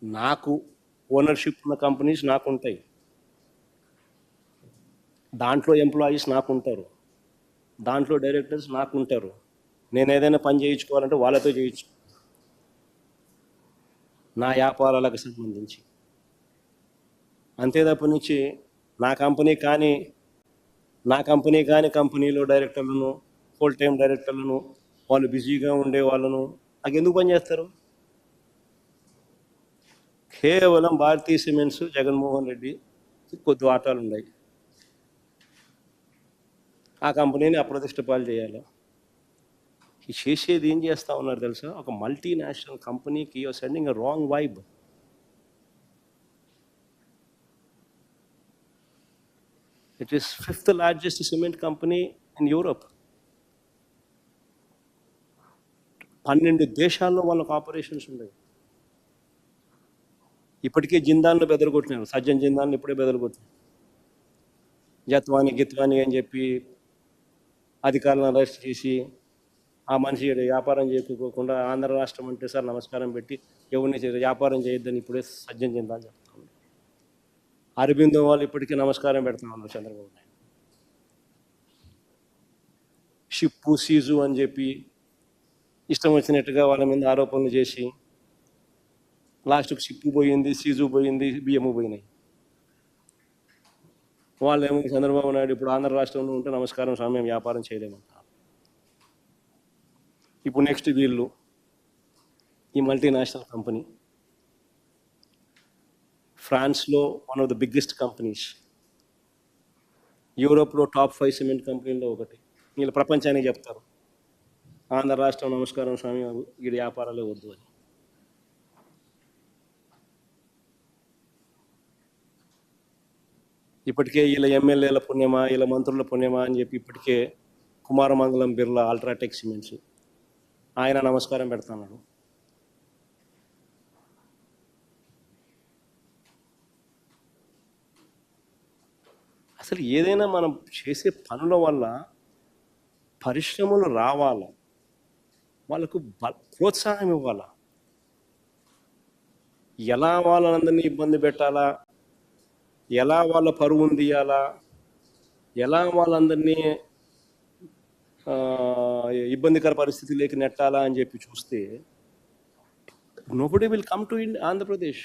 నాకు ఓనర్‌షిప్ ఉన్న కంపెనీస్ నాకుంటాయి. దాంట్లో ఎంప్లాయీస్ నాకుంటారు. దాంట్లో డైరెక్టర్స్ నాకుంటారు. నేనేదైనా పని చేయించుకోవాలంటే వాళ్ళతో చేయించు నా వ్యాపారాలకు సంబంధించి. అంతే తప్పనిచ్చి నా కంపెనీ కానీ కంపెనీలో డైరెక్టర్లను, ఫుల్ టైం డైరెక్టర్లను, వాళ్ళు బిజీగా ఉండే వాళ్ళను నాకెందుకు పని చేస్తారు? కేవలం భారతీయ సిమెంట్స్, జగన్మోహన్ రెడ్డి కొద్ది వాటాలు ఉన్నాయి. ఆ కంపెనీని అప్రతిష్ట పాలు చేయాలి. ఈ చేసేది ఏం చేస్తా ఉన్నారు తెలుసా? ఒక మల్టీనేషనల్ కంపెనీకి you're sending a wrong vibe. It is fifth largest cement company in Europe. 12 దేశాల్లో వాళ్ళకు ఆపరేషన్స్ ఉన్నాయి. ఇప్పటికే జిందాన్లు బెదరగొట్టినారు. సజ్జన్ జిందాన్లు ఇప్పుడే బెదరగొట్టినారు. జత్వాని గిత్వాని అని చెప్పి అధికారులను అరెస్ట్ చేసి ఆ మనిషి వ్యాపారం చేయకోకుండా ఆంధ్ర రాష్ట్రం అంటే సార్ నమస్కారం పెట్టి ఎవరిని వ్యాపారం చేయొద్దని ఇప్పుడే సజ్జన్ జిందాల్ చెప్తా ఉన్నారు. అరబిందో వాళ్ళు ఇప్పటికీ నమస్కారం పెడతా ఉన్నారు చంద్రబాబు నాయుడు. షిప్పు సీజు అని చెప్పి ఇష్టం వచ్చినట్టుగా వాళ్ళ మీద ఆరోపణలు చేసి లాస్ట్కు షిప్పు పోయింది, సీజు పోయింది, బియ్యము పోయినాయి. వాళ్ళేమో చంద్రబాబు నాయుడు ఇప్పుడు ఆంధ్ర రాష్ట్రంలో ఉంటే నమస్కారం స్వామి వ్యాపారం చేయలేమంటారు. ఇప్పుడు నెక్స్ట్ వీళ్ళు ఈ మల్టీనేషనల్ కంపెనీ ఫ్రాన్స్లో one of the biggest companies, యూరోప్లో టాప్ 5 సిమెంట్ కంపెనీల్లో ఒకటి. వీళ్ళు ప్రపంచానికి చెప్తారు ఆంధ్ర రాష్ట్రం నమస్కారం స్వామి వీడి వ్యాపారాలే వద్దు అని. ఇప్పటికే వీళ్ళ ఎమ్మెల్యేల పుణ్యమా, వీళ్ళ మంత్రుల పుణ్యమా అని చెప్పి ఇప్పటికే కుమారమంగళం బిర్లా అల్ట్రాటెక్ సిమెంట్స్ ఆయన నమస్కారం పెడుతున్నాడు. అసలు ఏదైనా మనం చేసే పనుల వల్ల పరిశ్రమలు రావాలా, వాళ్ళకు ప్రోత్సాహం ఇవ్వాలా. ఎలా వాళ్ళందరినీ ఇబ్బంది పెట్టాలా, ఎలా వాళ్ళ పరువును తీయాలా, ఎలా వాళ్ళందరినీ ఇబ్బందికర పరిస్థితిలోకి నెట్టాలా అని చెప్పి చూస్తే nobody will come to Andhra Pradesh.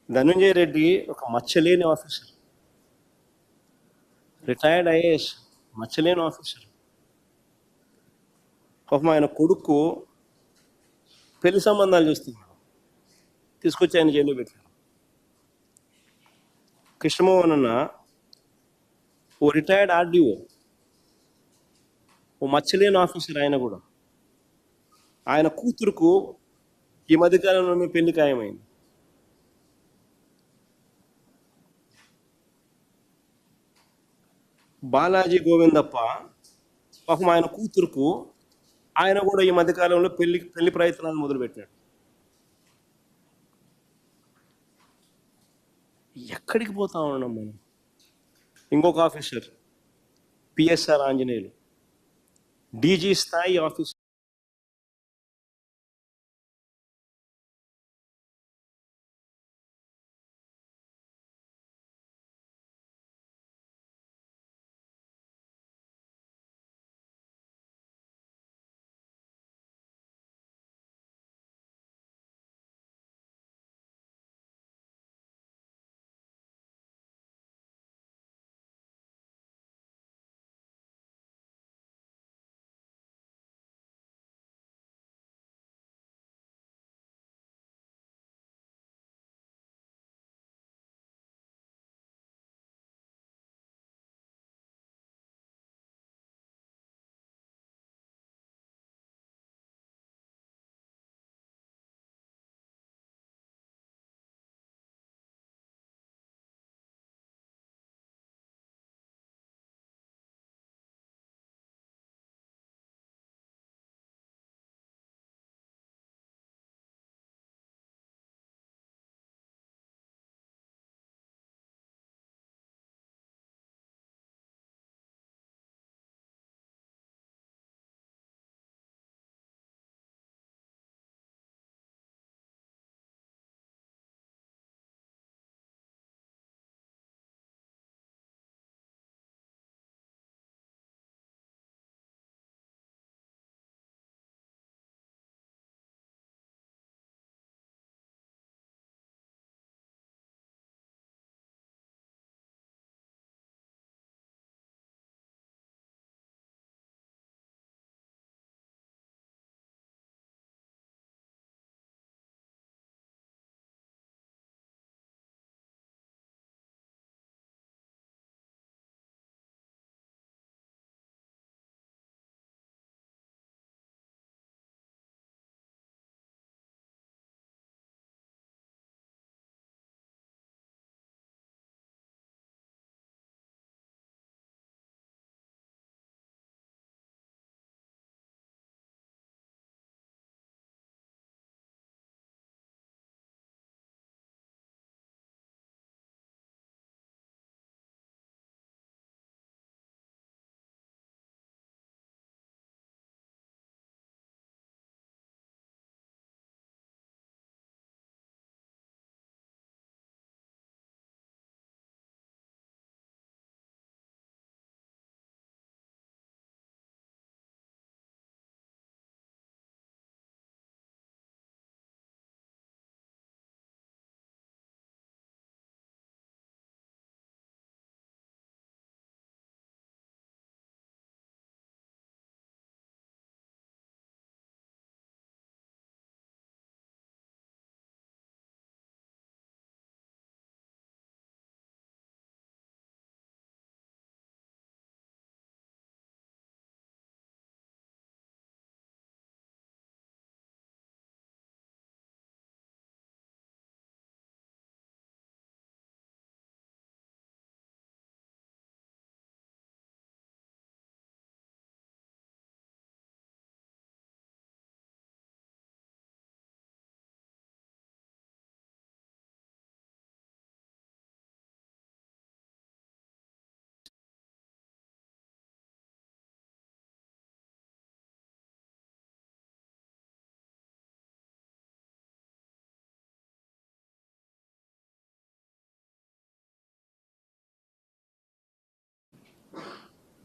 Dhananjaya Reddy ఒక మచ్చలేని ఆఫీసర్, రిటైర్డ్ ఐఏఎస్, మచ్చలేని ఆఫీసర్. పాపం ఆయన కొడుకు పెళ్లి సంబంధాలు చూస్తున్నాడు, తీసుకొచ్చి ఆయన జైల్లో పెట్టారు. కృష్ణమోహన్ అన్న ఓ రిటైర్డ్ ఆర్డీఓ, ఓ మచ్చలేని ఆఫీసర్. ఆయన కూడా ఆయన కూతురుకు ఈ మధ్యకాలంలోనే పెళ్లి ఖాయమైంది. బాలాజీ గోవిందప్ప పాపం ఆయన కూతురుకు ఆయన కూడా ఈ మధ్యకాలంలో పెళ్లి ప్రయత్నాలు మొదలుపెట్టాడు. ఎక్కడికి పోతా ఉన్నాం మనం? ఇంకొక ఆఫీసర్ పిఎస్ఆర్ ఆంజనేయులు, డీజీ స్థాయి ఆఫీసర్.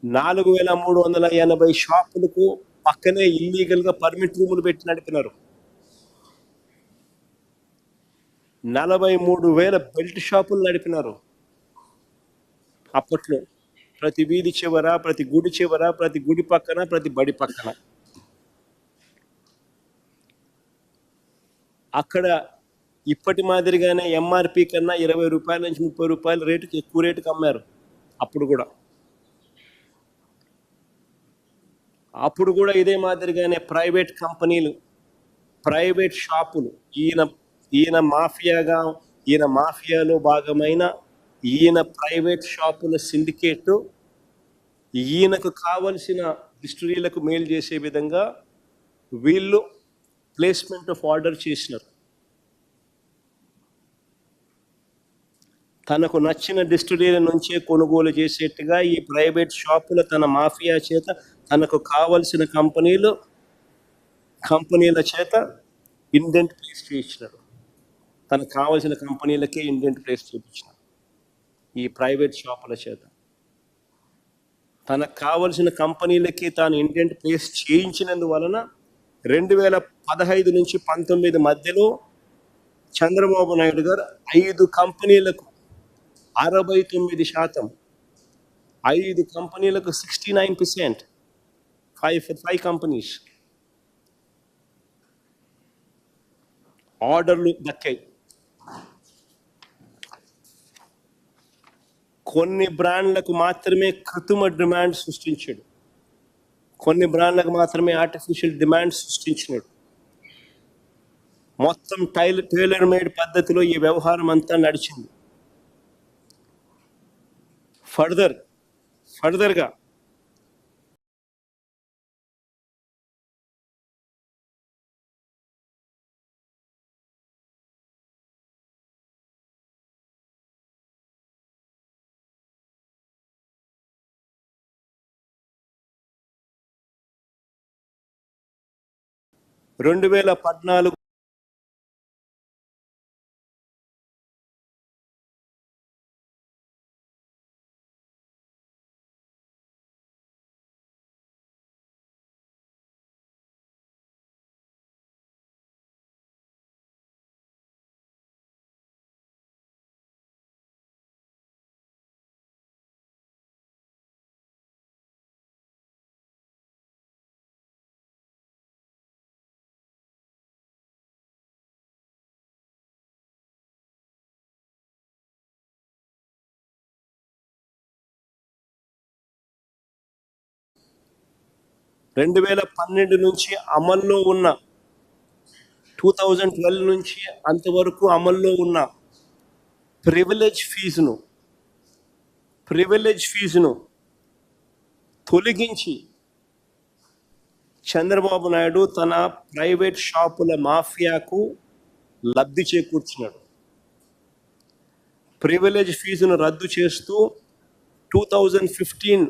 4380 షాపులకు పక్కనే ఇల్లీగల్గా పర్మిట్ రూములు పెట్టి నడిపినారు. 43,000 బెల్ట్ షాపులు నడిపినారు అప్పట్లో. ప్రతి వీధి చివర, ప్రతి గుడి చివర, ప్రతి గుడి పక్కన, ప్రతి బడి పక్కన. అక్కడ ఇప్పటి మాదిరిగానే ఎంఆర్పి కన్నా 20 రూపాయల నుంచి 30 రూపాయల రేటుకి ఎక్కువ రేటుకి అమ్మారు అప్పుడు కూడా. అప్పుడు కూడా ఇదే మాదిరిగానే ప్రైవేట్ కంపెనీలు, ప్రైవేట్ షాపులు, ఈయన మాఫియాలో భాగమైన ఈయన ప్రైవేట్ షాపుల సిండికేట్ ఈయనకు కావలసిన డిస్టిలరీలకు మేలు చేసే విధంగా వీళ్ళు ప్లేస్మెంట్ ఆఫ్ ఆర్డర్ చేసినారు. తనకు నచ్చిన డిస్టిలరీ నుంచే కొనుగోలు చేసేట్టుగా ఈ ప్రైవేట్ షాపుల తన మాఫియా చేత తనకు కావలసిన కంపెనీల చేత ఇండెంట్ ప్లేస్ చేయించినారు. తనకు కావలసిన కంపెనీలకే ఇండెంట్ ప్లేస్ చూపించినారు ఈ ప్రైవేట్ షాపుల చేత. తనకు కావలసిన కంపెనీలకి తాను ఇండెంట్ ప్లేస్ చేయించినందువలన 2015 నుంచి 19 మధ్యలో చంద్రబాబు నాయుడు గారు 5 కంపెనీలకు 69%, 5 కంపెనీలకు 69%, 5 కంపెనీస్ ఆర్డర్లు దక్కాయి. కొన్ని బ్రాండ్లకు మాత్రమే కృత్రిమ డిమాండ్ సృష్టించాడు, కొన్ని బ్రాండ్లకు మాత్రమే ఆర్టిఫిషియల్ డిమాండ్ సృష్టించినాడు. మొత్తం టైలర్ మేడ్ పద్ధతిలో ఈ వ్యవహారం అంతా నడిచింది. ఫర్దర్గా రెండు 2014 నుంచి అమల్లో ఉన్న 2012 నుంచి అంతవరకు అమల్లో ఉన్న ప్రివిలేజ్ ఫీజును తొలగించి చంద్రబాబు నాయుడు తన ప్రైవేట్ షాపుల మాఫియాకు లబ్ధి చేకూర్చినాడు. ప్రివిలేజ్ ఫీజును రద్దు చేస్తూ 2015